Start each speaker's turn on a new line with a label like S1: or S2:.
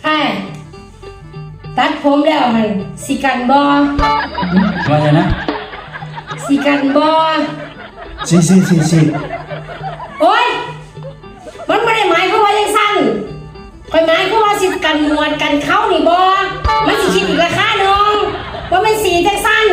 S1: ไอ้ตัดผมแล้วมันสิกันบ่
S2: ว่าไงนะ
S1: สิกันบ่
S2: สิ
S1: โอ๊ยมันไม่ได้หมายความว่ายังสั้นคอยหมายความว่าสิกันหนวดกันเขานี่บ่มันสิคิดอีกราคาหนึ่งว่ามันสีจังสั้น